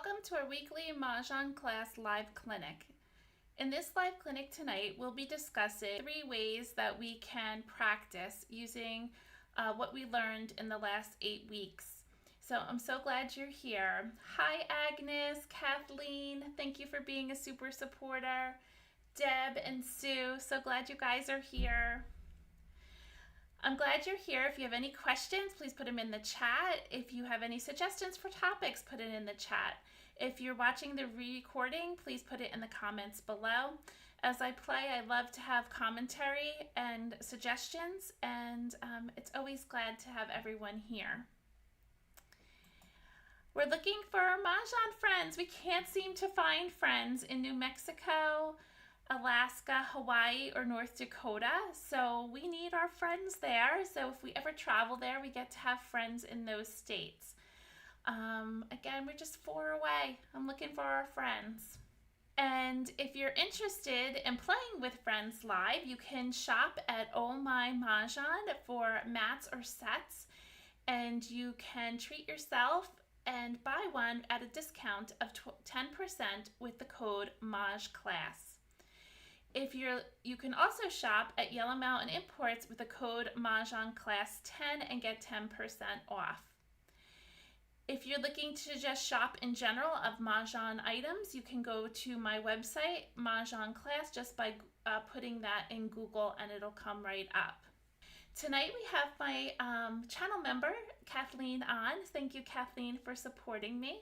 Welcome to our weekly Mah Jongg Class live clinic. In this live clinic tonight, we'll be discussing 3 ways that we can practice using what we learned in the last 8 weeks. So I'm so glad you're here. Hi Agnes, Kathleen, thank you for being a super supporter. Deb and Sue, so glad you guys are here. I'm glad you're here. If you have any questions, please put them in the chat. If you have any suggestions for topics, put it in the chat. If you're watching the recording, please put it in the comments below. As I play, I love to have commentary and suggestions, and it's always glad to have everyone here. We're looking for Mahjong friends. We can't seem to find friends in New Mexico, Alaska, Hawaii, or North Dakota, so we need our friends there. So if we ever travel there, we get to have friends in those states. Again, we're just 4 away. I'm looking for our friends. And if you're interested in playing with friends live, you can shop at Oh My Mahjong for mats or sets, and you can treat yourself and buy one at a discount of 10% with the code Mah Class. You can also shop at Yellow Mountain Imports with the code Mah Jongg Class 10 and get 10% off. If you're looking to just shop in general of Mahjong items, you can go to my website, Mah Jongg Class, just by putting that in Google and it'll come right up. Tonight we have my channel member, Kathleen, on. Thank you, Kathleen, for supporting me.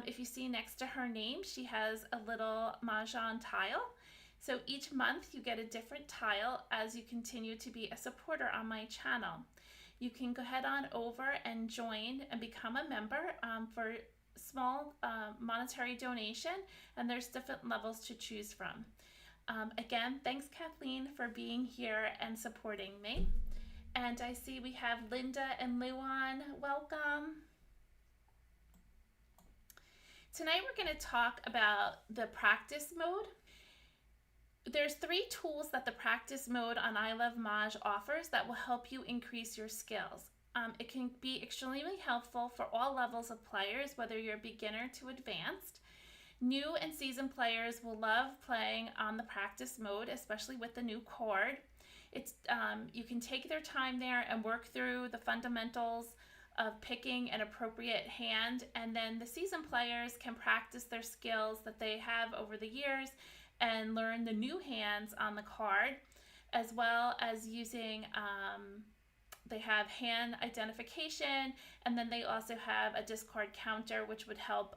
If you see next to her name, she has a little Mahjong tile. So each month you get a different tile as you continue to be a supporter on my channel. You can go ahead on over and join and become a member for small monetary donation, and there's different levels to choose from. Again, thanks Kathleen for being here and supporting me. And I see we have Linda and Luan. Welcome. Tonight we're going to talk about the practice mode. There's 3 tools that the practice mode on ilovemahj offers that will help you increase your skills. It can be extremely helpful for all levels of players, whether you're beginner to advanced. New and seasoned players will love playing on the practice mode, especially with the new chord. You can take their time there and work through the fundamentals of picking an appropriate hand, and then the seasoned players can practice their skills that they have over the years and learn the new hands on the card, as well as using, they have hand identification, and then they also have a discard counter, which would help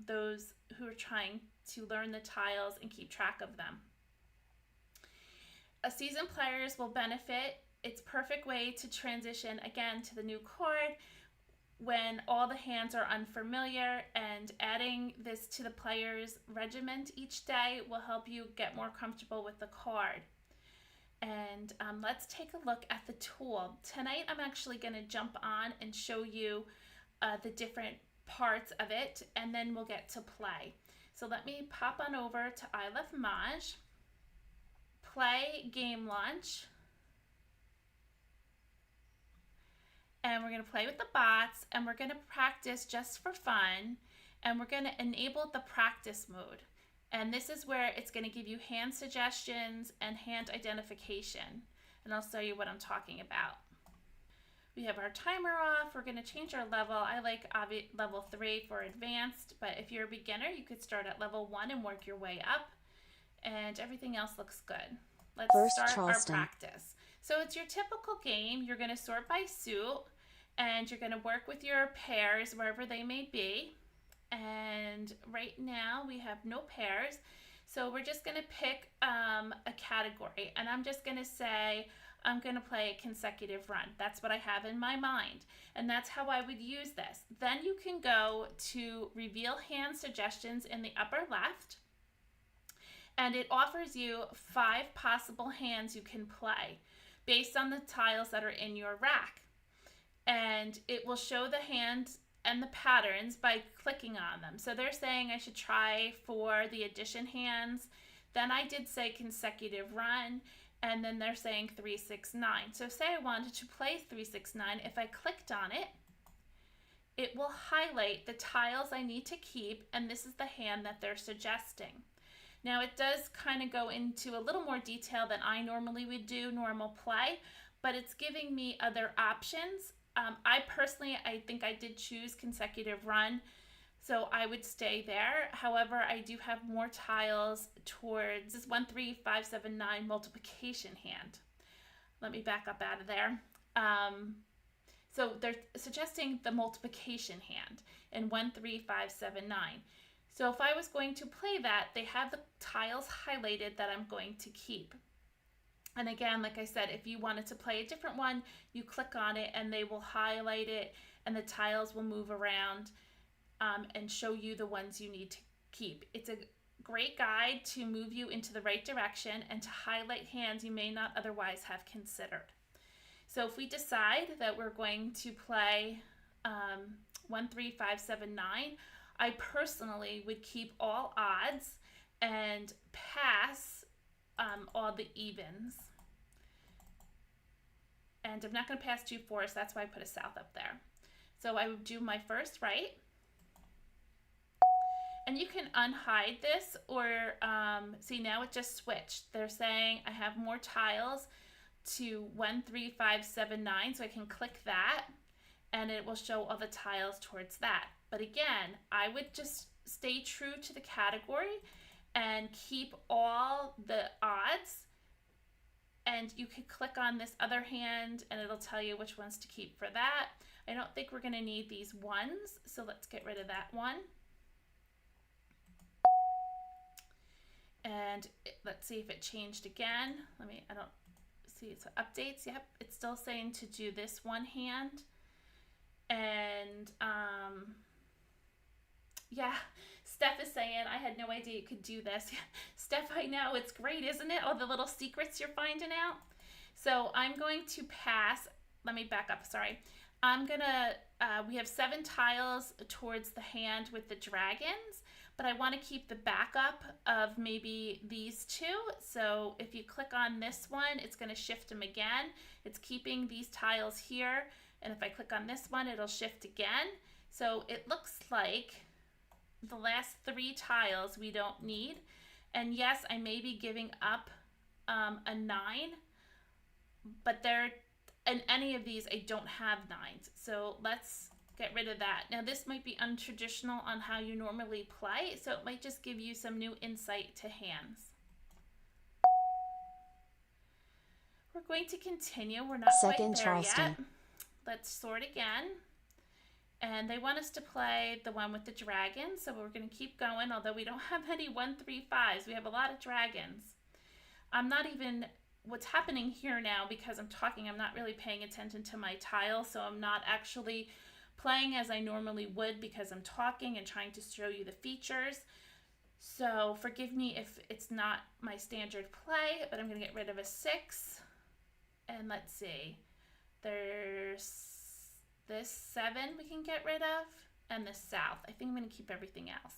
those who are trying to learn the tiles and keep track of them. Seasoned players will benefit. It's a perfect way to transition again to the new chord when all the hands are unfamiliar, and adding this to the player's regiment each day will help you get more comfortable with the card. And let's take a look at the tool. Tonight I'm actually going to jump on and show you the different parts of it, and then we'll get to play. So let me pop on over to ilovemahj, play game launch, and we're going to play with the bots, and we're going to practice just for fun, and we're going to enable the practice mode. And this is where it's going to give you hand suggestions and hand identification, and I'll show you what I'm talking about. We have our timer off. We're going to change our level. I like level 3 for advanced, but if you're a beginner, you could start at level 1 and work your way up, and everything else looks good. Let's start our practice. So it's your typical game. You're going to sort by suit, and you're going to work with your pairs wherever they may be. And right now we have no pairs, so we're just going to pick a category, and I'm just going to say I'm going to play a consecutive run. That's what I have in my mind, and that's how I would use this. Then you can go to reveal hand suggestions in the upper left, and it offers you 5 possible hands you can play based on the tiles that are in your rack. And it will show the hands and the patterns by clicking on them. So they're saying I should try for the addition hands. Then I did say consecutive run, and then they're saying 3, 6, 9. So say I wanted to play 3, 6, 9. If I clicked on it, it will highlight the tiles I need to keep, and this is the hand that they're suggesting. Now it does kind of go into a little more detail than I normally would do normal play, but it's giving me other options. I personally, I think I did choose consecutive run, so I would stay there. However, I do have more tiles towards this 1, 3, 5, 7, 9 multiplication hand. Let me back up out of there. So they're suggesting the multiplication hand in 1, 3, 5, 7, 9. So if I was going to play that, they have the tiles highlighted that I'm going to keep. And again, like I said, if you wanted to play a different one, you click on it and they will highlight it and the tiles will move around and show you the ones you need to keep. It's a great guide to move you into the right direction and to highlight hands you may not otherwise have considered. So if we decide that we're going to play 1, 3, 5, 7, 9, I personally would keep all odds and pass all the evens. And I'm not going to pass 2 4s, that's why I put a south up there. So I would do my first right. And you can unhide this or see now it just switched. They're saying I have more tiles to 1, 3, 5, 7, 9, so I can click that and it will show all the tiles towards that. But again, I would just stay true to the category and keep all the odds, and you can click on this other hand and it'll tell you which ones to keep for that. I don't think we're going to need these ones, so let's get rid of that one. And let's see if it changed again. I don't see, it's updates. Yep, it's still saying to do this one hand. And yeah, Steph is saying, I had no idea you could do this. Steph, I know, it's great, isn't it? All the little secrets you're finding out. So I'm going to pass, let me back up, sorry. I'm gonna, we have 7 tiles towards the hand with the dragons, but I want to keep the backup of maybe these 2. So if you click on this one, it's going to shift them again. It's keeping these tiles here. And if I click on this one, it'll shift again. So it looks like the last 3 tiles we don't need. And yes, I may be giving up a 9, but in any of these, I don't have 9s. So let's get rid of that. Now this might be untraditional on how you normally play, so it might just give you some new insight to hands. We're going to continue. We're not quite there yet. Let's sort again. And they want us to play the one with the dragons, so we're going to keep going, although we don't have any 1, 3, 5s. We have a lot of dragons. I'm not even, what's happening here now, because I'm talking, I'm not really paying attention to my tile, so I'm not actually playing as I normally would because I'm talking and trying to show you the features. So forgive me if it's not my standard play, but I'm going to get rid of a 6. And let's see, there's this 7 we can get rid of, and the south. I think I'm going to keep everything else.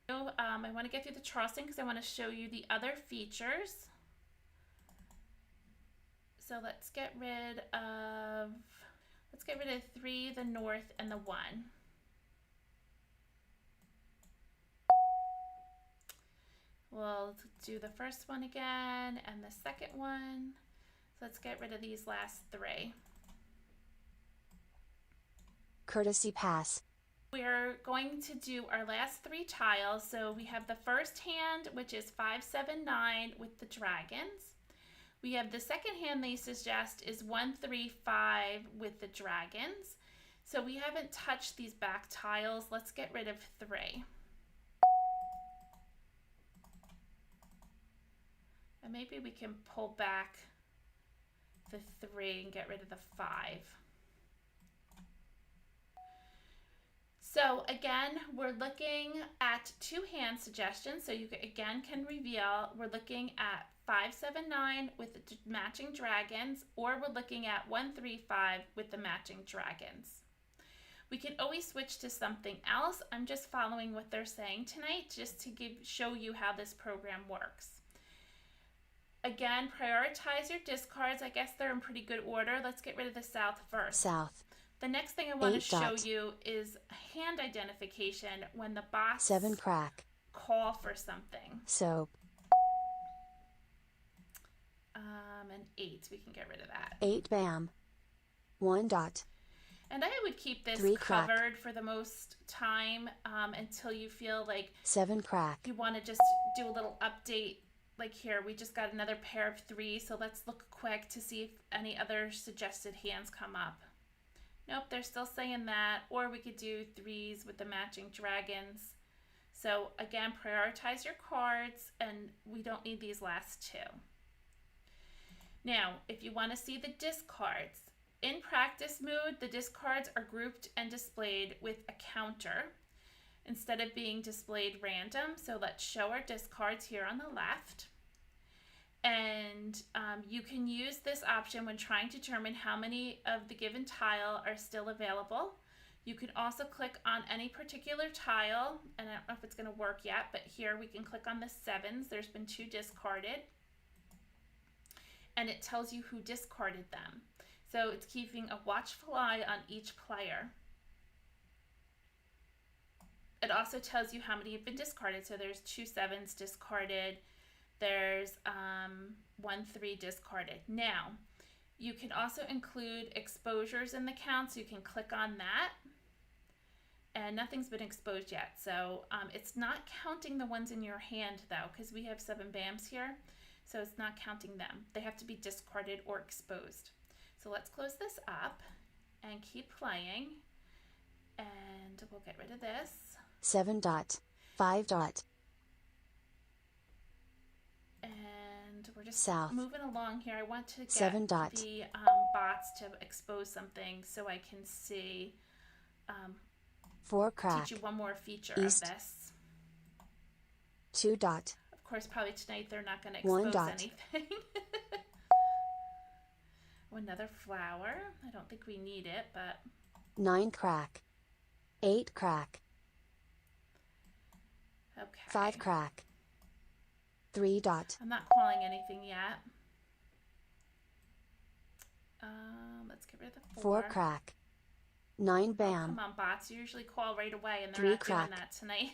So, I want to get through the Charleston because I want to show you the other features. So let's get rid of 3, the north, and the 1. We'll do the first one again and the second one. So let's get rid of these last 3. Courtesy pass. We're going to do our last 3 tiles. So we have the first hand, which is 5, 7, 9 with the dragons. We have the second hand they suggest is 1, 3, 5 with the dragons. So we haven't touched these back tiles. Let's get rid of 3. And maybe we can pull back the 3 and get rid of the 5. So again, we're looking at 2 hand suggestions. So you again can reveal, we're looking at 5, 7, 9 with the matching dragons, or we're looking at 1, 3, 5 with the matching dragons. We can always switch to something else. I'm just following what they're saying tonight just to show you how this program works. Again, prioritize your discards. I guess they're in pretty good order. Let's get rid of the south first. South. The next thing I want to 8 show dot. you is hand identification when the bots 7 crack. call for something. Soap. And 8, we can get rid of that. 8 bam. 1 dot. And I would keep this 3 crack. covered for the most time until you feel like 7 crack. you want to just do a little update. Like here, we just got another pair of 3, so let's look quick to see if any other suggested hands come up. Nope, they're still saying that. Or we could do 3s with the matching dragons. So again, prioritize your cards, and we don't need these last 2. Now, if you want to see the discards, in practice mode, the discards are grouped and displayed with a counter instead of being displayed random. So let's show our discards here on the left. And you can use this option when trying to determine how many of the given tile are still available. You can also click on any particular tile, and I don't know if it's going to work yet, but here we can click on the 7s. There's been 2 discarded. And it tells you who discarded them. So it's keeping a watchful eye on each player. It also tells you how many have been discarded. So there's 2 7s discarded. There's 1 3 discarded. Now, you can also include exposures in the count, so you can click on that. And nothing's been exposed yet. So it's not counting the ones in your hand, though, because we have 7 BAMs here. So it's not counting them. They have to be discarded or exposed. So let's close this up and keep playing. And we'll get rid of this. 7 dot. 5 dot. And we're just South. moving along here. I want to get 7 dot. the bots to expose something so I can see, 4 crack. teach you one more feature East. of this. 2 dot. Of course, probably tonight they're not going to 1 expose dot. anything. Another flower. I don't think we need it, but 9 crack. 8 crack. okay. 5 crack. 3 dot. I'm not calling anything yet. Let's get rid of the 4 crack. 9 bam. Come on, bots. You usually call right away, and they're 3 not crack. doing that tonight.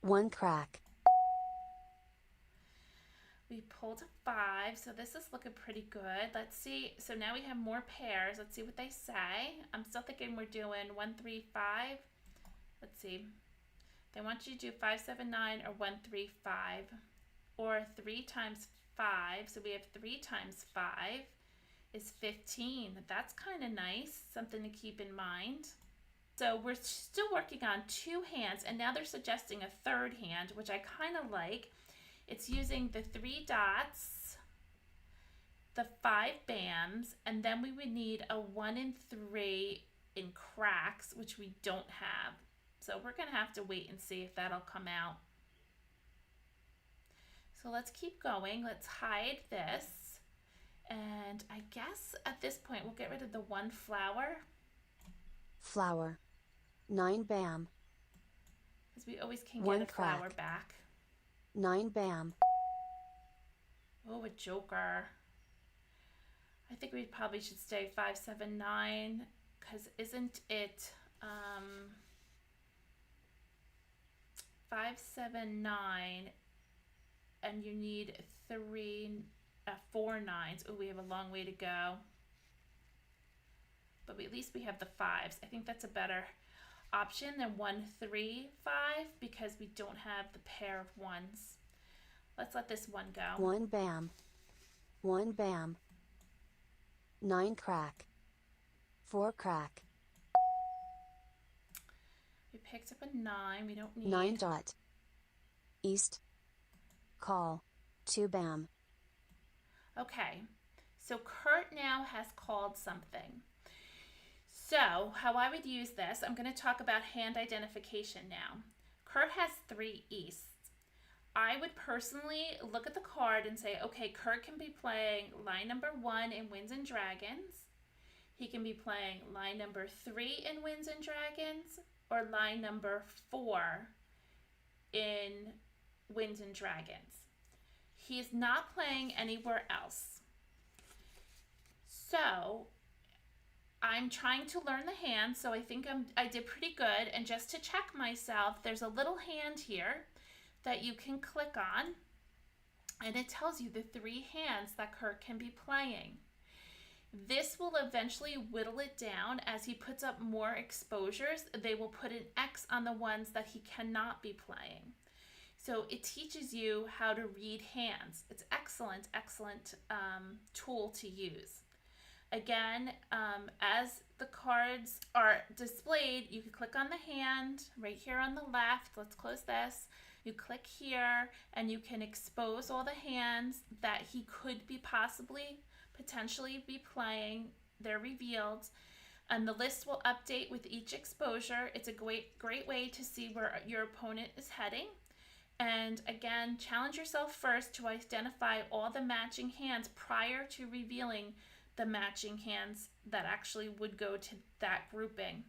1 crack. We pulled a 5, so this is looking pretty good. Let's see. So now we have more pairs. Let's see what they say. I'm still thinking we're doing 1 3 5. Let's see. They want you to do 5 7 9 or 1 3 5 or 3 times 5. So we have 3 times 5 is 15. That's kind of nice. Something to keep in mind. So we're still working on 2 hands, and now they're suggesting a 3rd hand, which I kind of like. It's using the 3 dots, the 5 BAMs, and then we would need a 1 and 3 in cracks, which we don't have. So we're going to have to wait and see if that'll come out. So let's keep going. Let's hide this. And I guess at this point we'll get rid of the 1 flower. Flower. 9 bam. Because we always can 1 get a flower crack. back. 9 bam. Oh, a joker. I think we probably should stay 5 7 9, because isn't it 5 7 9, and you need 4 9s. Oh, we have a long way to go. But at least we have the 5s. I think that's a better option than 1 3 5, because we don't have the pair of 1s. Let's let this one go. 1 bam. 1 bam. 9 crack. 4 crack. We picked up a 9. We don't need 9 dot. East. Call. 2 bam. Okay, so Kurt now has called something. So how I would use this, I'm going to talk about hand identification now. Kurt has 3 easts. I would personally look at the card and say, okay, Kurt can be playing line number 1 in Winds and Dragons. He can be playing line number 3 in Winds and Dragons, or line number 4 in Winds and Dragons. he is not playing anywhere else. So I'm trying to learn the hand, so I think I did pretty good. And just to check myself, there's a little hand here that you can click on, and it tells you the 3 hands that Kurt can be playing. This will eventually whittle it down as he puts up more exposures. They will put an X on the ones that he cannot be playing. So it teaches you how to read hands. It's excellent tool to use. Again, as the cards are displayed, you can click on the hand right here on the left. Let's close this. You click here and you can expose all the hands that he could be potentially be playing. They're revealed, and the list will update with each exposure. It's a great way to see where your opponent is heading. And again, challenge yourself first to identify all the matching hands prior to revealing the matching hands that actually would go to that grouping.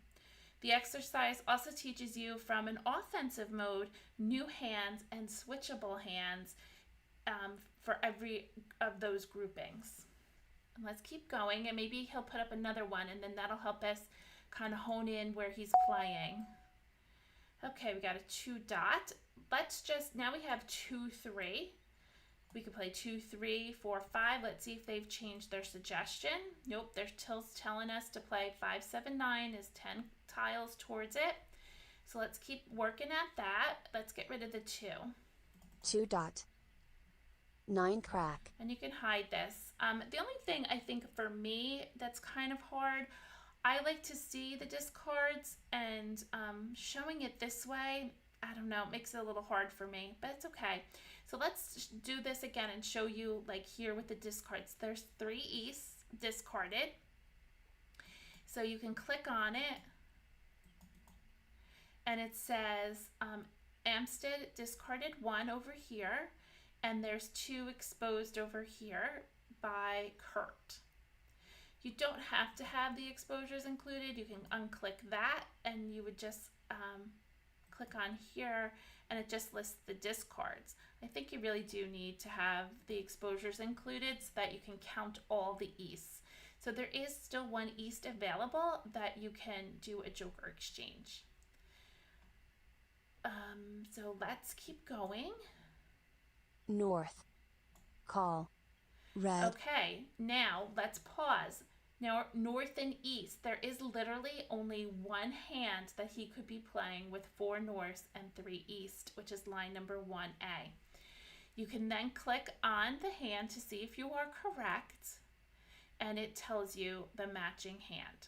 The exercise also teaches you from an offensive mode new hands and switchable hands for every of those groupings. And let's keep going, and maybe he'll put up another one, and then that'll help us kind of hone in where he's playing. Okay, we got a 2 dot. Now we have 2, 3. We could play 2, 3, 4, 5. Let's see if they've changed their suggestion. Nope, they're still telling us to play 5, 7, 9 is 10 tiles towards it. So let's keep working at that. Let's get rid of the 2. 2 dot. 9 crack. And you can hide this. The only thing I think for me that's kind of hard, I like to see the discards, and showing it this way, I don't know, it makes it a little hard for me, but it's okay. So let's do this again and show you, like here with the discards. There's 3 Easts discarded. So you can click on it, and it says Amstead discarded 1 over here, and there's 2 exposed over here by Kurt. You don't have to have the exposures included. You can unclick that, and you would just click on here, and it just lists the discards. I think you really do need to have the exposures included so that you can count all the Easts. So there is still 1 East available that you can do a joker exchange. So let's keep going. North. Call. Red. Okay, now let's pause. Now, North and East, there is literally only 1 hand that he could be playing with 4 North and 3 East, which is line number 1A. You can then click on the hand to see if you are correct, and it tells you the matching hand.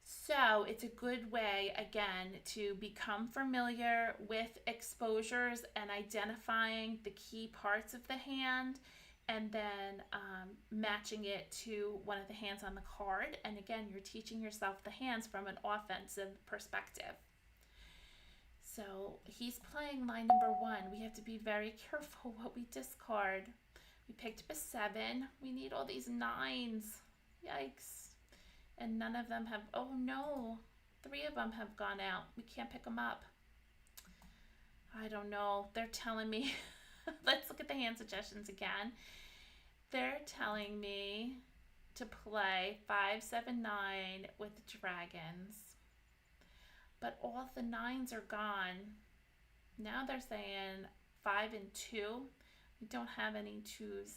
So it's a good way, again, to become familiar with exposures and identifying the key parts of the hand, and then matching it to one of the hands on the card. And again, you're teaching yourself the hands from an offensive perspective. So he's playing line number 1. We have to be very careful what we discard. We picked up a 7. We need all these 9s. Yikes. And none of them have, oh no, 3 of them have gone out. We can't pick them up. I don't know. They're telling me, let's look at the hand suggestions again. They're telling me to play 5, 7, 9 with dragons. But all of the 9s are gone. Now they're saying 5 and 2. We don't have any 2s.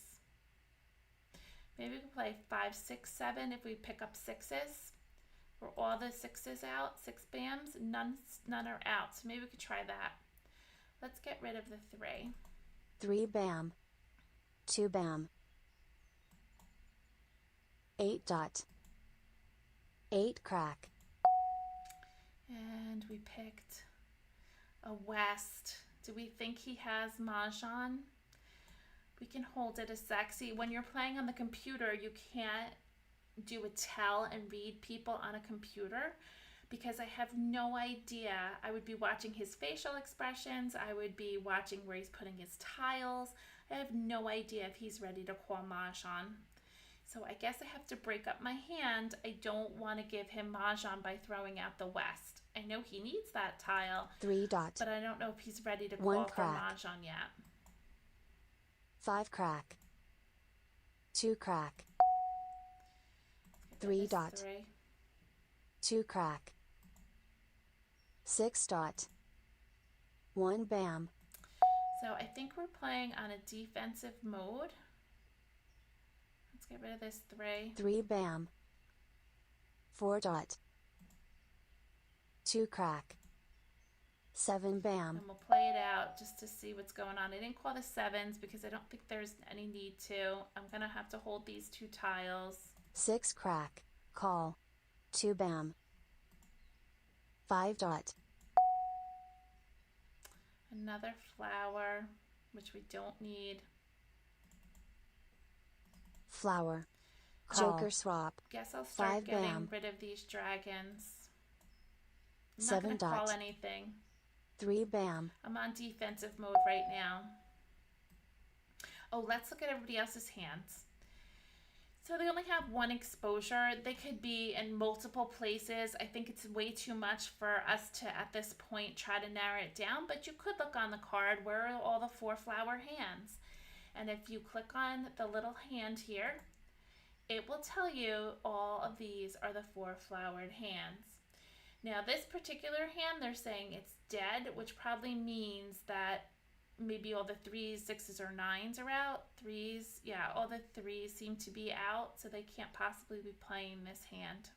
Maybe we can play 5, 6, 7 if we pick up 6s. Were all the 6s out? 6 bams? None are out. So maybe we could try that. Let's get rid of the 3. 3 bam. 2 bam. 8 dot. 8 crack. And we picked a West. Do we think he has Mahjong? We can hold it a sec. See, when you're playing on the computer, you can't do a tell and read people on a computer because I have no idea. I would be watching his facial expressions. I would be watching where he's putting his tiles. I have no idea if he's ready to call Mahjong. So I guess I have to break up my hand. I don't want to give him Mahjong by throwing out the West. I know he needs that tile. 3 dot. But I don't know if he's ready to 1 call for crack. Mahjong yet. 5 crack. 2 crack. Let's get rid 3 of dot. this 3. 2 crack. 6 dot. 1 bam. So I think we're playing on a defensive mode. Let's get rid of this 3. 3 bam. 4 dot. 2 crack. 7 bam. And we'll play it out just to see what's going on. I didn't call the 7s because I don't think there's any need to. I'm going to have to hold these 2 tiles. 6 crack. Call. 2 bam. 5 dot. Another flower, which we don't need. Flower. Call. Joker swap. Guess I'll start 5 getting bam. rid of these dragons. I'm 7 not going to call dot. anything. 3 bam. I'm on defensive mode right now. Oh, let's look at everybody else's hands. So they only have 1 exposure. They could be in multiple places. I think it's way too much for us to, at this point, try to narrow it down. But you could look on the card, where are all the 4 flower hands? And if you click on the little hand here, it will tell you all of these are the 4 flowered hands. Now this particular hand, they're saying it's dead, which probably means that maybe all the 3s, 6s, or 9s are out. 3s, yeah, all the 3s seem to be out, so they can't possibly be playing this hand.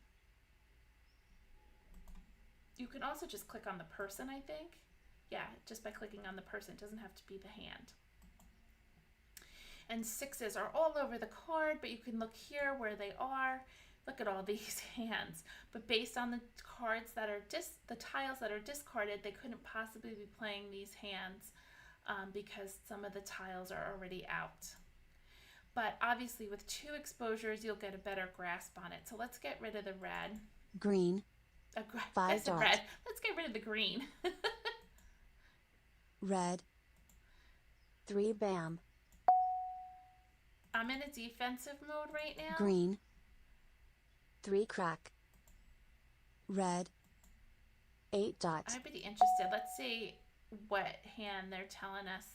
You can also just click on the person, I think. Yeah, just by clicking on the person. It doesn't have to be the hand. And 6s are all over the card, but you can look here where they are. Look at all these hands. But based on the cards that are the tiles that are discarded, they couldn't possibly be playing these hands because some of the tiles are already out. But obviously with 2 exposures, you'll get a better grasp on it. So let's get rid of the red. Green. 5 dot. Red. Let's get rid of the green. Red. 3 bam. I'm in a defensive mode right now. Green. 3 crack. Red. 8 dot. I'd be interested. Let's see what hand they're telling us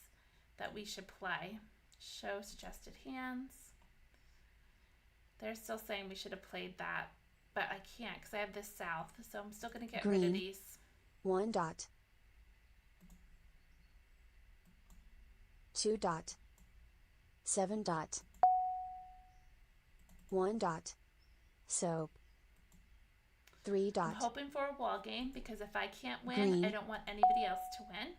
that we should play. Show suggested hands. They're still saying we should have played that, but I can't because I have this south, so I'm still going to get rid of these. 1 dot. 2 dot. 7 dot. 1 dot. Soap. 3 dot. I'm hoping for a wall game because if I can't win, Green. I don't want anybody else to win.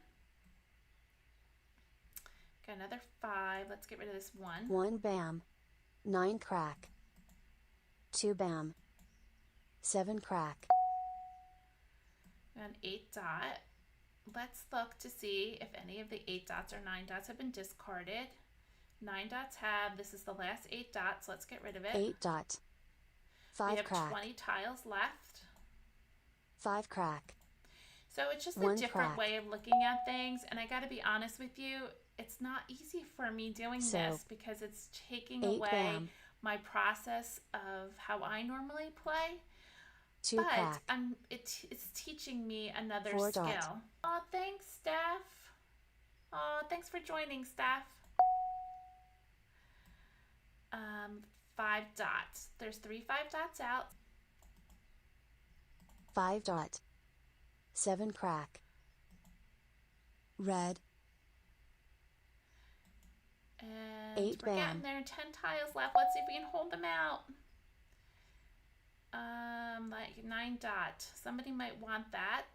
Got another 5. Let's get rid of this 1. 1 bam. 9 crack. 2 bam. 7 crack. And 8 dot. Let's look to see if any of the 8 dots or 9 dots have been discarded. 9 dots have. This is the last 8 dots. Let's get rid of it. 8 dot. 5 we have crack. 20 tiles left. 5 crack. So it's just a 1 different crack. way of looking at things. And I got to be honest with you, it's not easy for me doing this because it's taking 8 away bam. my process of how I normally play. 2 But crack. it's teaching me another 4 skill. dot. Oh, thanks, Steph. Oh, thanks for joining, Steph. 5 dots. There's 3 5 dots out. 5 dot. 7 crack. Red. And 8 we're bam. getting there. 10 tiles left. Let's see if we can hold them out. Like 9 dot. Somebody might want that.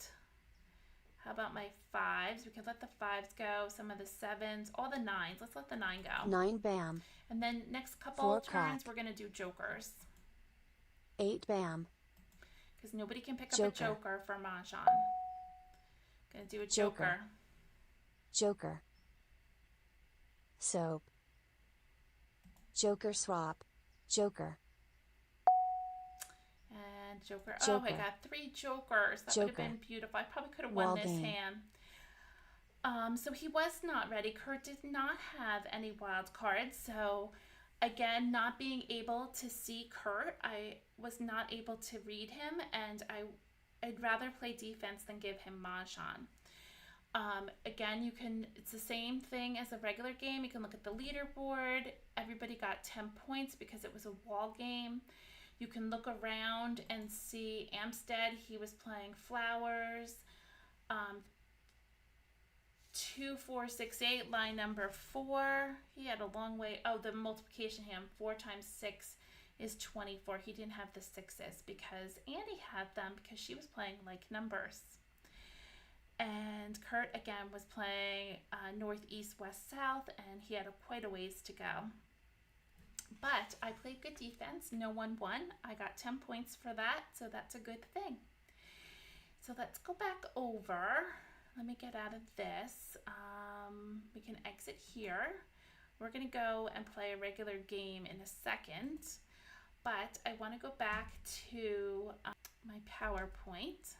How about my 5s? We could let the 5s go. Some of the 7s. All the 9s. Let's let the 9 go. 9 bam. And then next couple 4 turns, crack. we're going to do jokers. 8 bam. Because nobody can pick up Joker. a joker for Mahjong. Going to do a Joker. Joker. Soap. Joker swap. Joker. And joker. Oh, Joker. I got 3 jokers. That would have Joker. been beautiful. I probably could have won Wall this game. hand. So he was not ready. Kurt did not have any wild cards. So again, not being able to see Kurt, I was not able to read him, and I'd rather play defense than give him Mahjong. Again, it's the same thing as a regular game. You can look at the leaderboard. Everybody got 10 points because it was a wall game. You can look around and see Amstead, he was playing flowers. 2468, line number 4. He had a long way. Oh, the multiplication hand, 4 times 6 is 24. He didn't have the 6s because Annie had them because she was playing like numbers. And Kurt again was playing northeast, west, south, and he had quite a ways to go. But I played good defense. No one won. I got 10 points for that, so that's a good thing. So let's go back over. Let me get out of this. We can exit here. We're going to go and play a regular game in a second. But I want to go back to my PowerPoint.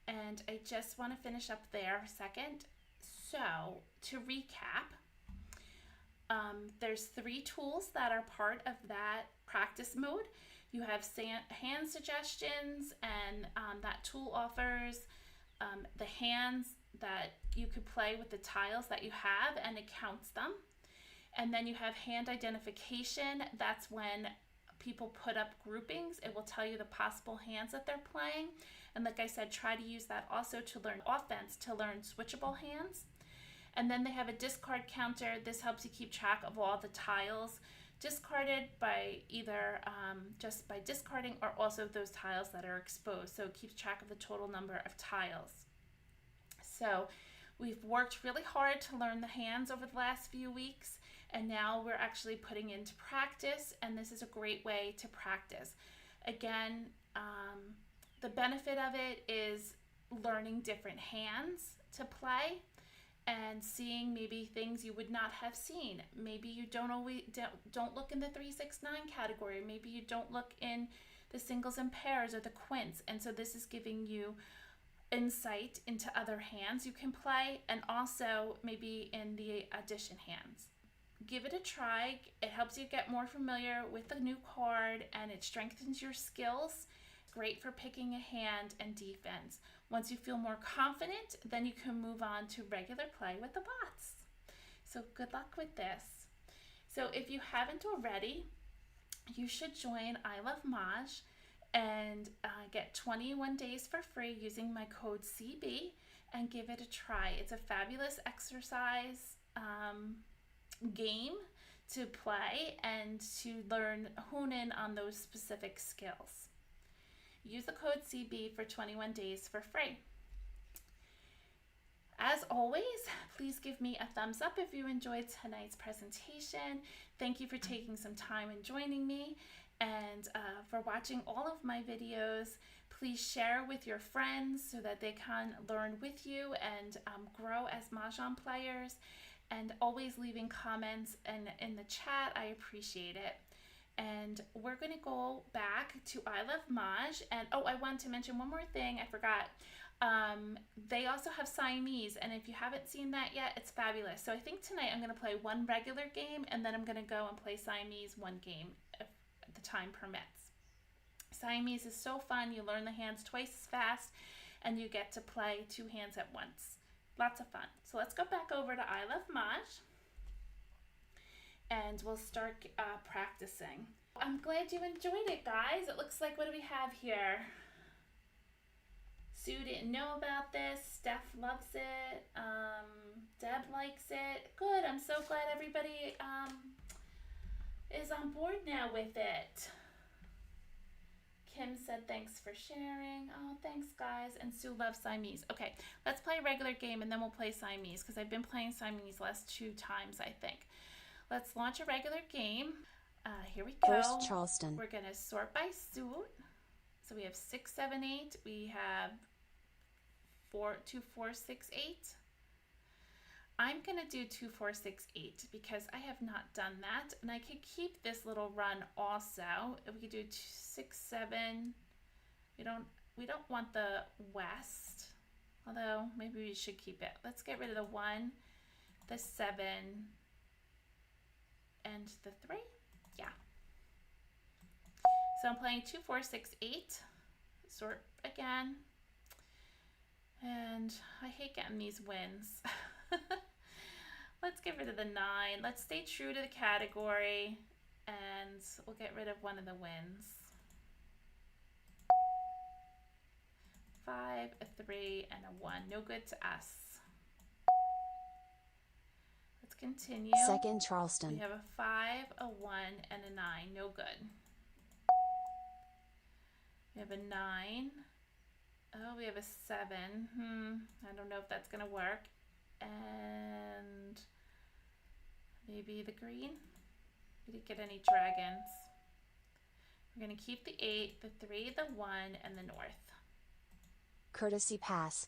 And I just want to finish up there a second. So to recap, there's 3 tools that are part of that practice mode. You have hand suggestions, and that tool offers the hands that you could play with the tiles that you have, and it counts them. And then you have hand identification. That's when people put up groupings. It will tell you the possible hands that they're playing. And like I said, try to use that also to learn offense, to learn switchable hands. And then they have a discard counter. This helps you keep track of all the tiles discarded by either just by discarding, or also those tiles that are exposed. So it keeps track of the total number of tiles. So we've worked really hard to learn the hands over the last few weeks, and now we're actually putting into practice, and this is a great way to practice. Again, the benefit of it is learning different hands to play and seeing maybe things you would not have seen. Maybe you don't look in the 3-6-9 category. Maybe you don't look in the singles and pairs or the quints. And so this is giving you insight into other hands you can play, and also maybe in the addition hands. Give it a try. It helps you get more familiar with the new card, and it strengthens your skills. Great for picking a hand and defense. Once you feel more confident, then you can move on to regular play with the bots. So good luck with this. So if you haven't already, you should join ilovemahj and get 21 days for free using my code CB, and give it a try. It's a fabulous exercise game to play and to hone in on those specific skills. Use the code CB for 21 days for free. As always, please give me a thumbs up if you enjoyed tonight's presentation. Thank you for taking some time and joining me, and for watching all of my videos. Please share with your friends so that they can learn with you and grow as Mahjong players, and always leaving comments in the chat. I appreciate it. And we're going to go back to ilovemahj. And oh, I want to mention one more thing. I forgot. They also have Siamese, and if you haven't seen that yet, it's fabulous. So I think tonight I'm going to play one regular game, and then I'm going to go and play Siamese one game if the time permits. Siamese is so fun. You learn the hands twice as fast, and you get to play 2 hands at once. Lots of fun. So let's go back over to ilovemahj, and we'll start practicing. I'm glad you enjoyed it, guys. It looks like, what do we have here? Sue didn't know about this. Steph loves it. Deb likes it. Good. I'm so glad everybody is on board now with it. Kim said thanks for sharing. Oh, thanks, guys. And Sue loves Siamese. Okay, let's play a regular game, and then we'll play Siamese, because I've been playing Siamese last 2 times, I think. Let's launch a regular game. Here we go. First Charleston. We're going to sort by suit. So we have 6, 7, 8. We have 2, 4, 6, 8. I'm going to do 2, 4, 6, 8 because I have not done that. And I could keep this little run also. We could do 6, 7. We don't want the west, although maybe we should keep it. Let's get rid of the 1, the 7, and the 3. Yeah. So I'm playing 2, 4, 6, 8. Sort again. And I hate getting these wins. Let's get rid of the 9. Let's stay true to the category, and we'll get rid of one of the wins. 5, a 3, and a 1. No good to us. Let's continue. Second Charleston. We have a 5, a 1, and a 9. No good. We have a 9. Oh, we have a 7. I don't know if that's going to work. And maybe the green. We didn't get any dragons. We're going to keep the 8, the 3, the 1, and the north. Courtesy pass.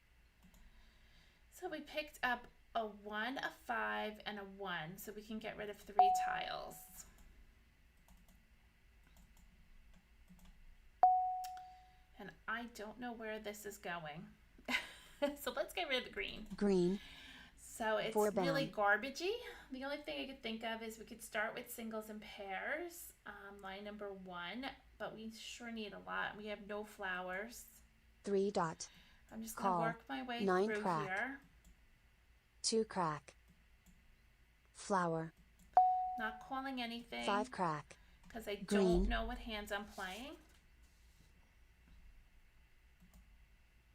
So we picked up a 1, a 5, and a 1. So we can get rid of 3 tiles. And I don't know where this is going. So let's get rid of the green. Green. So it's really garbagey. The only thing I could think of is we could start with singles and pairs, line number 1, but we sure need a lot. We have no flowers. 3 dot. I'm just going to work my way 9 through crack. here. 2 crack. Flower. Not calling anything. 5 crack. Because I Green. don't know what hands I'm playing.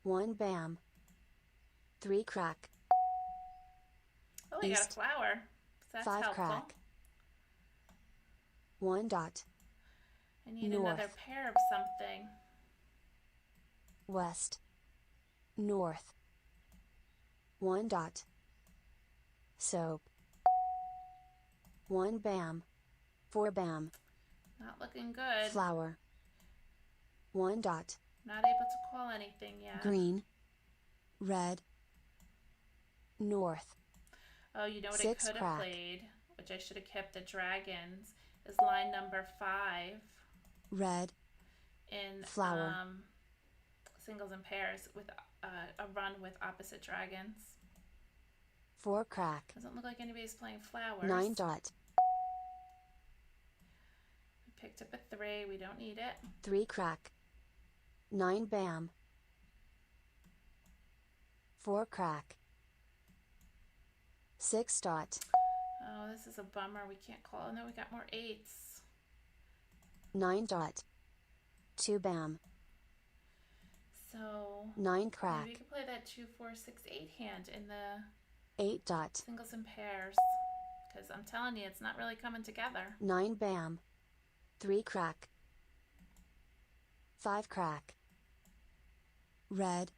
1 bam. 3 crack. Oh, I got a East. flower. So that's 5 helpful. crack. 1 dot. I need North. another pair of something. West. North. 1 dot. Soap. 1 bam. 4 bam. Not looking good. Flower. 1 dot. Not able to call anything yet. Green. Red. North. Oh, you know what 6 I could have crack. played, which I should have kept the dragons, is line number 5 Red. in Flower. singles and pairs with a run with opposite dragons. 4 crack. Doesn't look like anybody's playing flowers. 9 dot. We picked up a 3. We don't need it. 3 crack. 9 bam. 4 crack. 6 dot. Oh, this is a bummer. We can't call. No, we got more 8s. 9 dot. 2 bam. So 9 crack. maybe we could play that 2, 4, 6, 8 hand in the 8 dot. singles and pairs. Because I'm telling you, it's not really coming together. 9 bam. 3 crack. 5 crack. Red.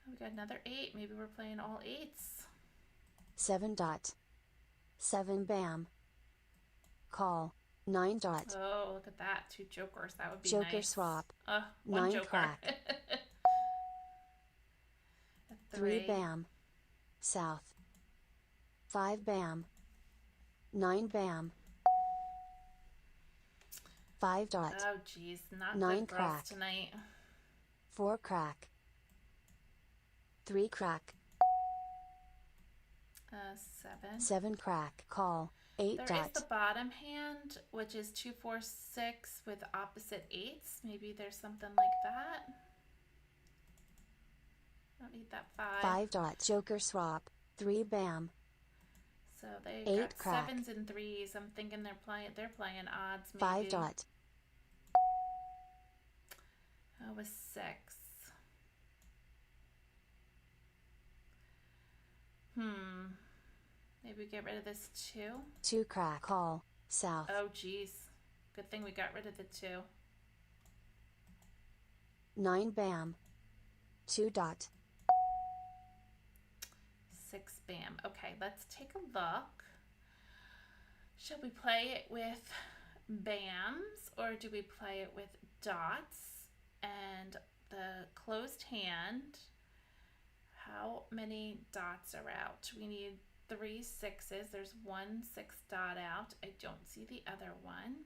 Oh, we got another 8. Maybe we're playing all 8s. 7 dot. 7 bam. Call. 9 dot. Oh, look at that. 2 jokers. That would be Joker nice. swap. 1 9 joker. crack. A 3 bam. South. 5 bam. 9 bam. 5 dot. Oh, geez. Not 9 good for us crack. tonight. 4 crack. 3 crack. 7. 7 crack. Call. 8 There dot. is the bottom hand, which is 2, 4, 6 with opposite 8s. Maybe there's something like that. Don't need that 5. 5 dot. Joker swap. 3 bam. So they 8 got crack. 7s and 3s. I'm thinking they're playing odds. Maybe. 5 dot. Oh, a 6. Maybe we get rid of this 2. 2 crack. Call. South. Oh, geez. Good thing we got rid of the 2. 9 bam. 2 dot. 6 bam. Okay, let's take a look. Should we play it with bams or do we play it with dots? And the closed hand, how many dots are out? We need 3 6s. There's 1 6 dot out. I don't see the other one.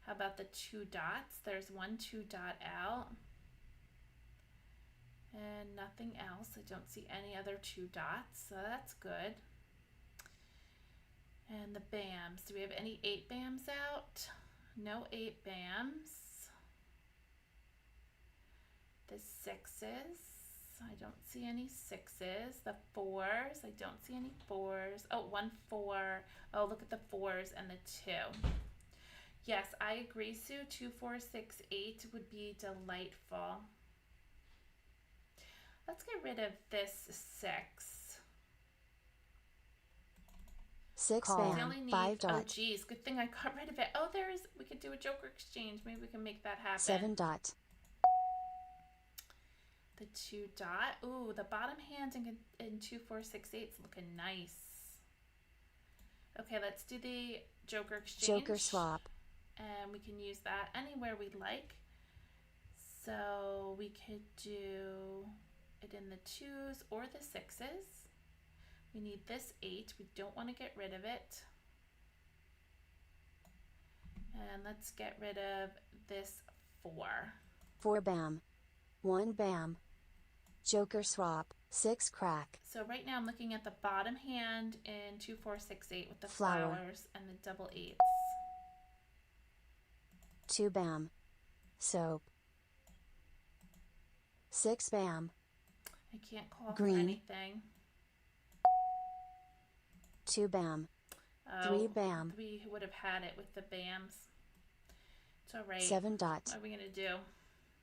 How about the 2 dots? There's 1 2 dot out. And nothing else. I don't see any other 2 dots, so that's good. And the bams. Do we have any 8 bams out? No 8 bams. The is sixes. I don't see any sixes. The fours, I don't see any fours. Oh, 1 4. Oh, look at the fours and the 2. Yes, I agree, Sue. 2 4 6 8 would be delightful. Let's get rid of this 6. 6 We bam, only need, 5 oh dot, geez, good thing I got rid of it. Oh, we could do a joker exchange. Maybe we can make that happen. 7 dot, The 2 dot. Ooh, the bottom hand in 2 4 6 8 is looking nice. Okay, let's do the joker exchange. joker swap, And we can use that anywhere we'd like. So we could do it in the 2s or the 6s. We need this 8. We don't want to get rid of it. And let's get rid of this 4. 4 bam, 1 bam, joker swap, 6 crack, So right now I'm looking at the bottom hand in 2 4 6 8 with the Flower. flowers and the double 8s. 2 bam, soap, 6 bam, I can't call Green. for anything. 2 bam, Oh, 3 bam, we would have had it with the bams. It's all right. 7 dot, What are we going to do?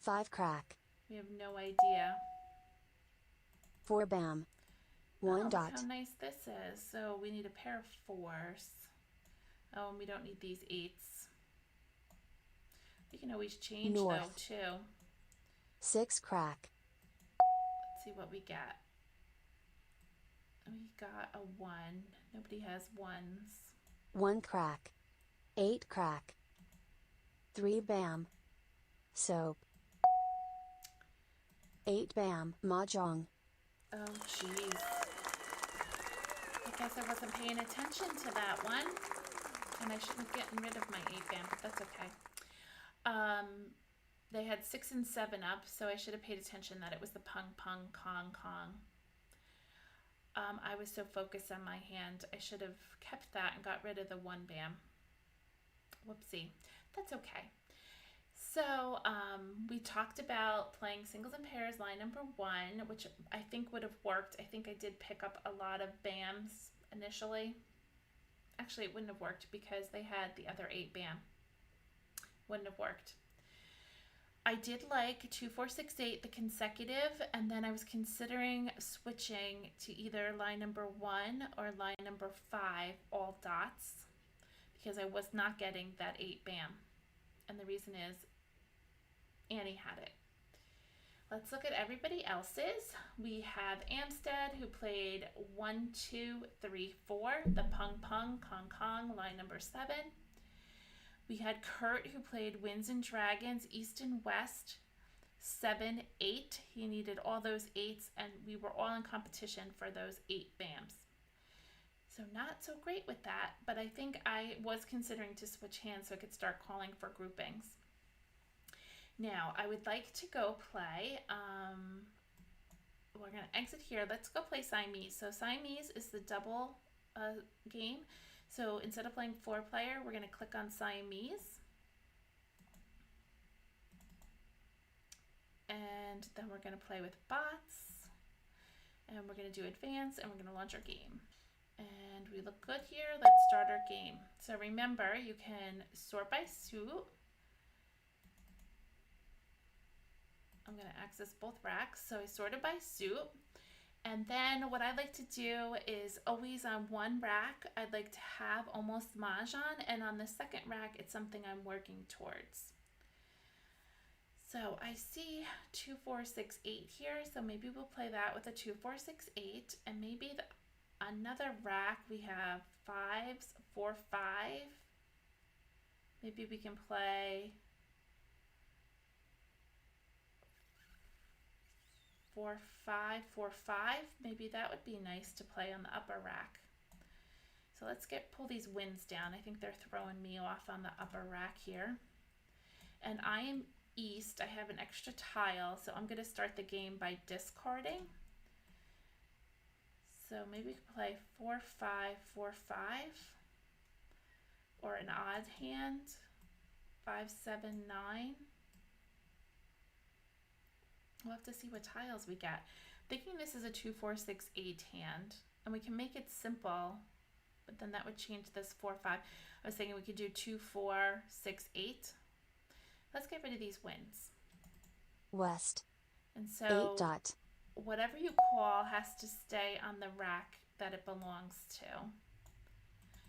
5 crack, We have no idea. 4 bam, Oh, 1 look dot, how nice this is. So we need a pair of 4s. Oh, and we don't need these 8s. We can always change though North. too. 6 crack, Let's see what we get. We got a 1. Nobody has 1s. 1 crack, 8 crack, 3 bam, soap, 8 bam, Mah Jongg, Oh, jeez. I guess I wasn't paying attention to that one. And I shouldn't have gotten rid of my 8 band, but that's okay. They had 6 and 7 up, so I should have paid attention that it was the pung, pung, kong, kong. I was so focused on my hand, I should have kept that and got rid of the 1 bam. Whoopsie. That's okay. So we talked about playing singles and pairs line number 1, which I think would have worked. I think I did pick up a lot of bams initially. Actually, it wouldn't have worked because they had the other 8 bam. Wouldn't have worked. I did like 2 4 6 8, the consecutive, and then I was considering switching to either line number 1 or line number 5, all dots, because I was not getting that 8 bam. And the reason is Annie had it. Let's look at everybody else's. We have Amstead, who played 1 2 3 4, the pung pung kong kong, line number 7. We had Kurt, who played Winds and Dragons, East and West, 7 8. He needed all those 8s, and we were all in competition for those 8 bams. So not so great with that, but I think I was considering to switch hands so I could start calling for groupings. Now, I would like to go play, we're going to exit here. Let's go play Siamese. So Siamese is the double game. So instead of playing 4-player, we're going to click on Siamese. And then we're going to play with bots. And we're going to do advance, and we're going to launch our game. And we look good here. Let's start our game. So remember, you can sort by suit. I'm going to access both racks. So I sorted by suit. And then what I like to do is always on one rack, I'd like to have almost Mahj on. And on the second rack, it's something I'm working towards. So I see 2 4 6 8 here. So maybe we'll play that with a 2 4 6 8. And maybe another rack, we have 5s 4 5. Maybe we can play 4 5 4 5. Maybe that would be nice to play on the upper rack. So let's pull these winds down. I think they're throwing me off on the upper rack here. And I am east. I have an extra tile, so I'm going to start the game by discarding. So maybe we could play 4 5 4 5, or an odd hand 5 7 9. We'll have to see what tiles we get. Thinking this is a 2, 4, 6, 8 hand, and we can make it simple, but then that would change this 4, 5. I was thinking we could do 2, 4, 6, 8. Let's get rid of these wins. West. And so 8 dot. whatever you call has to stay on the rack that it belongs to.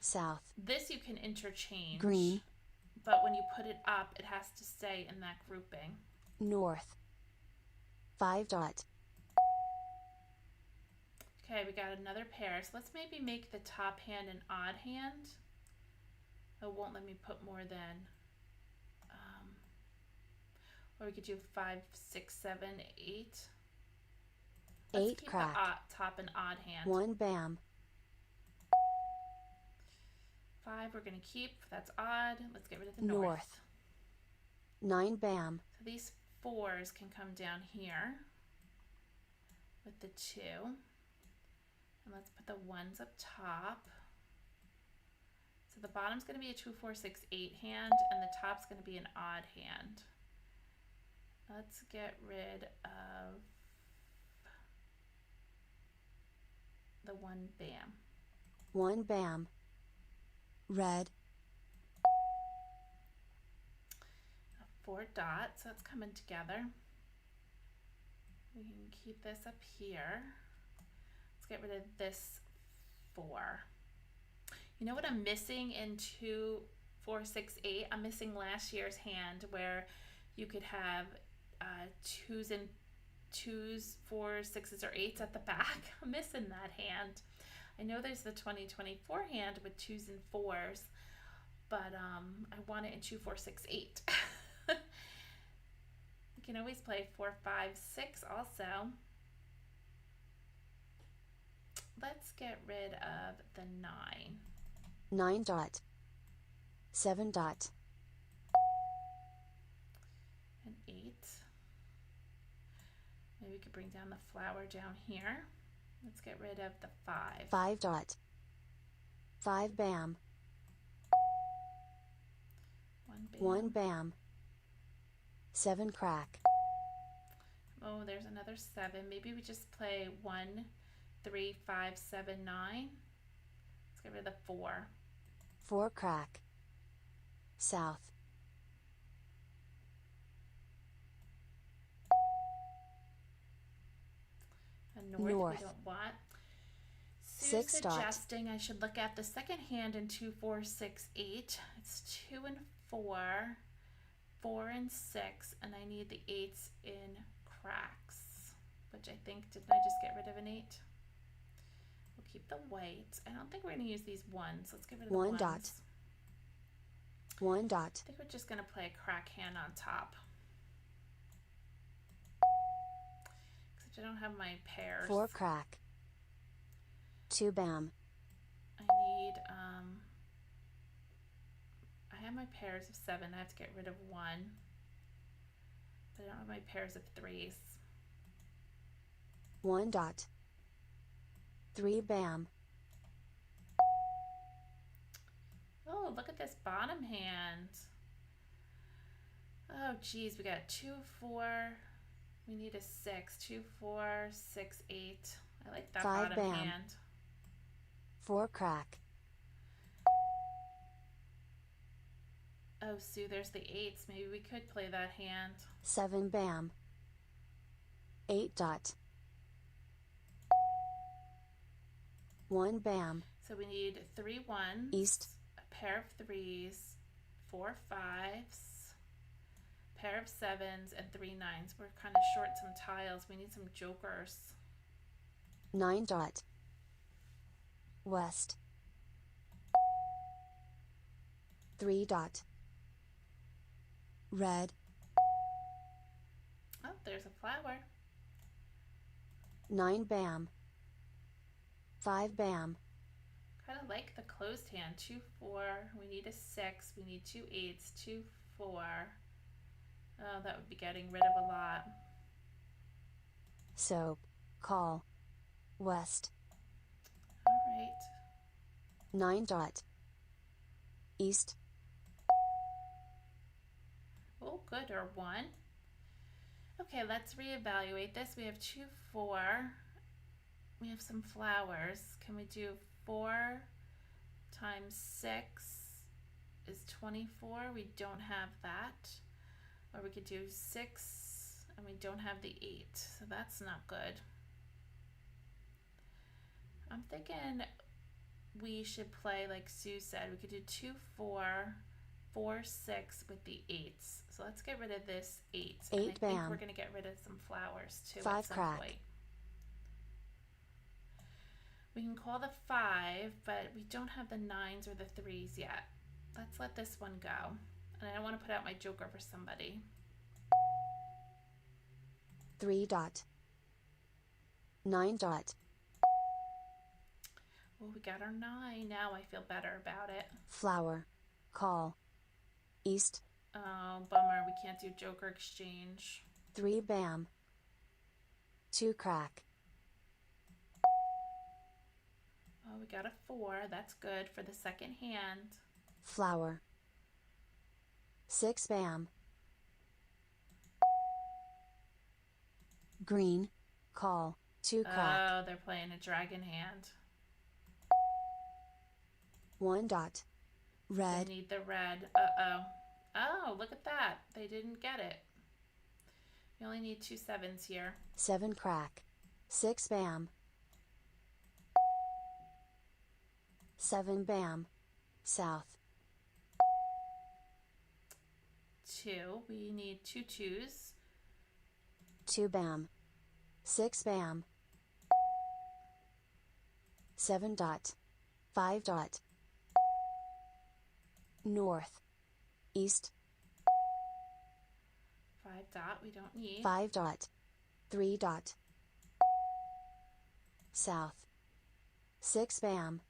South. This you can interchange. Green. But when you put it up, it has to stay in that grouping. North. 5 dot. Okay, we got another pair. So let's maybe make the top hand an odd hand. It won't let me put more than, or we could do 5, 6, 7, 8. Let's 8 keep crack. the top an odd hand. 1 bam. 5 we're going to keep. That's odd. Let's get rid of the north. 9 bam. So these 4s can come down here with the 2. And let's put the 1s up top. So the bottom's going to be a 2, 4, 6, 8 hand, and the top's going to be an odd hand. Let's get rid of the 1 bam. 1 bam. Red. 4 dots, so that's coming together. We can keep this up here. Let's get rid of this 4. You know what I'm missing in 2, 4, 6, 8? I'm missing last year's hand where you could have 2s, 4s, 6s, or 8s at the back. I'm missing that hand. I know there's the 2024 hand with 2s and 4s, but I want it in 2, 4, 6, 8. We can always play 4, 5, 6 also. Let's get rid of the 9. 9 dot. 7 dot. And 8. Maybe we could bring down the flower down here. Let's get rid of the 5. 5 dot. 5 bam. 1 bam. 1 bam. 7 crack. Oh, there's another 7. Maybe we just play 1, 3, 5, 7, 9. Let's get rid of the 4. 4 crack. South. And north North. we don't want. Sue's 6 dot. suggesting I should look at the second hand in 2, 4, 6, 8. It's 2 and 4, 4 and 6, and I need the 8s in cracks, which I think, didn't I just get rid of an 8? We'll keep the white. I don't think we're going to use these 1s. Let's get rid of the 1 1s. dot. 1 dot. I think we're just going to play a crack hand on top. Except I don't have my pairs. 4 crack. 2 bam. I need, I have my pairs of 7. I have to get rid of 1. But I don't have my pairs of 3s. 1 dot. 3 bam. Oh, look at this bottom hand. Oh, geez, we got 2, 4. We need a 6. 2, 4, 6, 8. I like that 5 bottom bam. hand. 4 crack. Oh, Sue, there's the 8s. Maybe we could play that hand. 7 bam. 8 dot. 1 bam. So we need 3 1s. East. A pair of 3s. 4 5s. Pair of 7s and 3 9s. We're kind of short some tiles. We need some jokers. 9 dot. West. 3 dot. Red. Oh, there's a flower. 9 bam. 5 bam. Kind of like the closed hand. 2 4. We need a 6. We need 2 8s. 2 4. Oh, that would be getting rid of a lot. Soap. Call. West. All right. 9 dot. East. Oh, good. Or 1. Okay, let's reevaluate this. We have 2, 4. We have some flowers. Can we do 4 times 6 is 24? We don't have that. Or we could do 6 and we don't have the 8. So that's not good. I'm thinking we should play like Sue said. We could do 2, 4, 4, 6 with the 8s. So let's get rid of this 8. And I think we're going to get rid of some flowers too 5 at some crack. point. We can call the 5, but we don't have the 9s or the 3s yet. Let's let this one go. And I don't want to put out my joker for somebody. 3 dot. 9 dot. Well, we got our 9. Now I feel better about it. Flower. Call. East. Oh, bummer. We can't do joker exchange. 3 bam. 2 crack. Oh, we got a 4. That's good for the second hand. Flower. 6 bam. Green. Call. 2 crack. Oh, they're playing a dragon hand. 1 dot. Red. They need the red. Uh-oh. Oh, look at that. They didn't get it. We only need 2 7s here. 7 crack. 6 bam. 7 bam. South. 2. We need 2 2s. 2 bam. 6 bam. 7 dot. 5 dot. North. East. 5 dot. We don't need. 5 dot. 3 dot. South. 6 bam.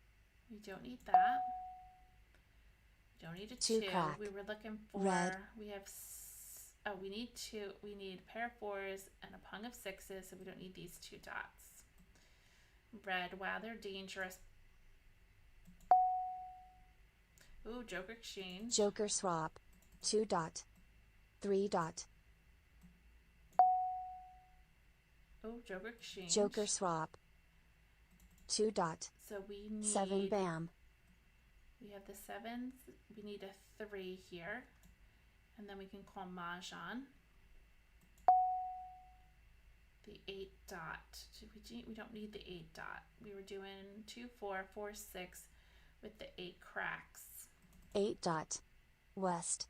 We don't need that. We don't need a 2. 2 crack. We were looking for. Red. We have. Oh, we need 2. We need a pair of 4s and a pung of 6s, so we don't need these 2 dots. Red. Wow, they're dangerous. Ooh, joker exchange. Joker swap. 2 dot. 3 dot. Oh, joker exchange. Joker swap. 2 dot. So we need 7 bam. We have the 7s. We need a 3 here. And then we can call Mahj on. The 8 dot. We don't need the 8 dot. We were doing 2 4 4 6 with the 8 cracks. 8 dot. West.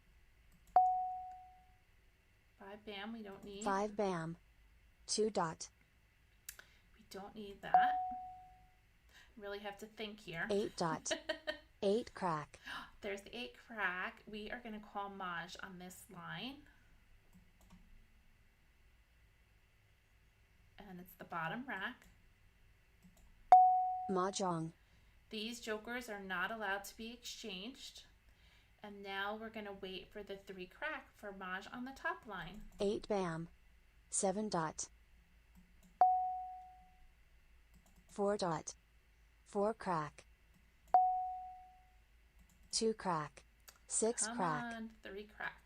5 bam, we don't need. 5 bam. 2 dot. We don't need that. Really have to think here. 8 dot. 8 crack. There's the 8 crack. We are going to call Mahj on this line. And it's the bottom rack. Mah Jongg. These jokers are not allowed to be exchanged. And now we're going to wait for the 3 crack for Mahj on the top line. 8 bam. 7 dot. 4 dot. 4 crack. 2 crack. 6 Come crack. on, 3 crack.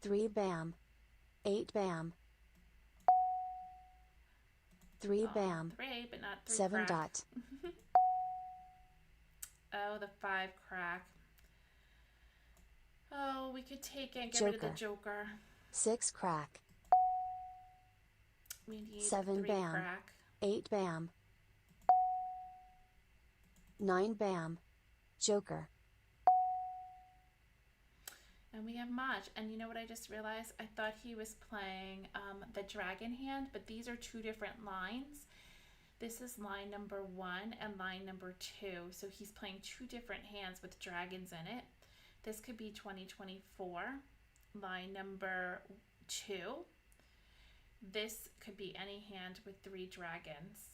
3 bam. 8 bam. 3 bam. 3, but not 3 7 crack. dot. Oh, the 5 crack. Oh, we could take it and get rid of the joker. 6 crack. We need 7 3 bam. crack. 8 bam. 9 bam. Joker. And we have Mahj. And you know what I just realized? I thought he was playing the dragon hand, but these are 2 different lines. This is line number 1 and line number 2. So he's playing 2 different hands with dragons in it. This could be 2024, line number 2. This could be any hand with 3 dragons.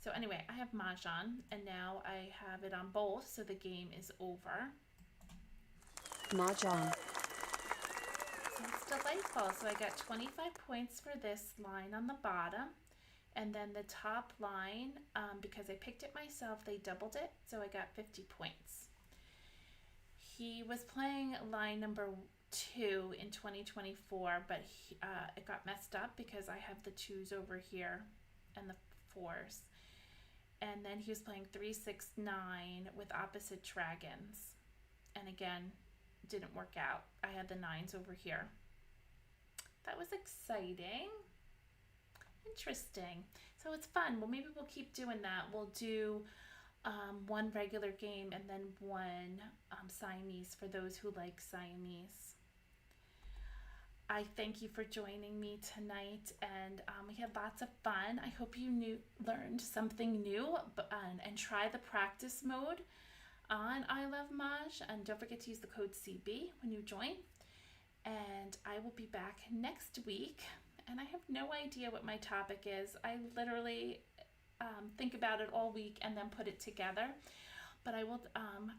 So anyway, I have Mahj on, and now I have it on both, so the game is over. Mah Jongg. So it's delightful. So I got 25 points for this line on the bottom. And then the top line, because I picked it myself, they doubled it. So I got 50 points. He was playing line number 2 in 2024, but it got messed up because I have the 2s over here and the 4s. And then he was playing 369 with opposite dragons. And again, didn't work out. I had the 9s over here. That was exciting. Interesting. So it's fun. Well, maybe we'll keep doing that. We'll do one regular game and then one Siamese for those who like Siamese. I thank you for joining me tonight, and we had lots of fun. I hope you learned something new, and try the practice mode on ilovemahj, and don't forget to use the code CB when you join. And I will be back next week, and I have no idea what my topic is. I literally think about it all week and then put it together. But I will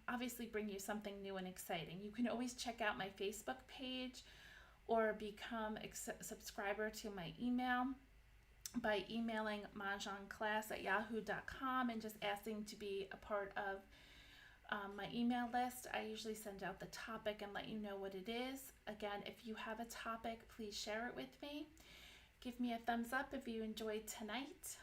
obviously bring you something new and exciting. You can always check out my Facebook page or become a subscriber to my email by emailing mahjongclass@yahoo.com and just asking to be a part of my email list. I usually send out the topic and let you know what it is. Again, if you have a topic, please share it with me. Give me a thumbs up if you enjoyed tonight.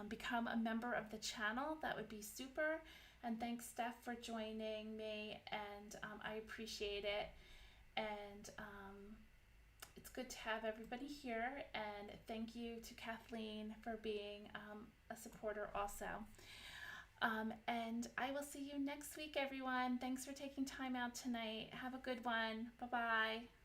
Become a member of the channel. That would be super. And thanks, Steph, for joining me. And I appreciate it. And it's good to have everybody here. And thank you to Kathleen for being a supporter also. And I will see you next week, everyone. Thanks for taking time out tonight. Have a good one. Bye-bye.